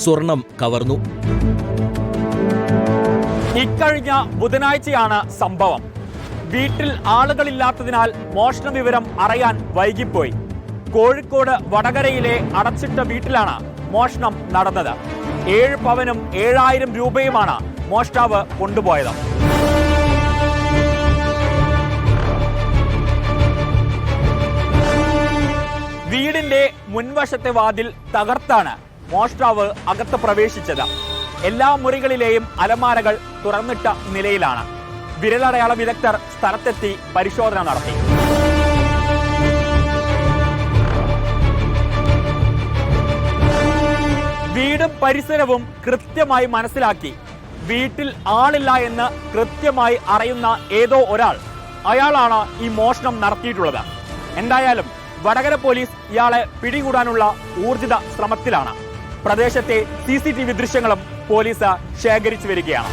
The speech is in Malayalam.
സ്വർണം കവർന്നു. ഇക്കഴിഞ്ഞ ബുധനാഴ്ചയാണ് സംഭവം. വീട്ടിൽ ആളുകളില്ലാത്തതിനാൽ മോഷണ വിവരം അറിയാൻ വൈകിപ്പോയി. കോഴിക്കോട് വടകരയിലെ അടച്ചിട്ട വീട്ടിലാണ് മോഷണം നടന്നത്. 7 പവനും 7000 രൂപയുമാണ് മോഷ്ടാവ് കൊണ്ടുപോയത്. വീടിന്റെ മുൻവശത്തെ വാതിൽ തകർത്താണ് മോഷ്ടാവ് അകത്ത് പ്രവേശിച്ചത്. എല്ലാ മുറികളിലെയും അലമാരകൾ തുറന്നിട്ട നിലയിലാണ്. വിരലടയാള വിദഗ്ധർ സ്ഥലത്തെത്തി പരിശോധന നടത്തി. വീടും പരിസരവും കൃത്യമായി മനസ്സിലാക്കി വീട്ടിൽ ആളില്ല എന്ന് കൃത്യമായി അറിയുന്ന ഏതോ ഒരാൾ, അയാളാണ് ഈ മോഷണം നടത്തിയിട്ടുള്ളത്. എന്തായാലും വടകര പോലീസ് ഇയാളെ പിടികൂടാനുള്ള ഊർജിത ശ്രമത്തിലാണ്. പ്രദേശത്തെ CCTV ദൃശ്യങ്ങളും പോലീസ് ശേഖരിച്ചു വരികയാണ്.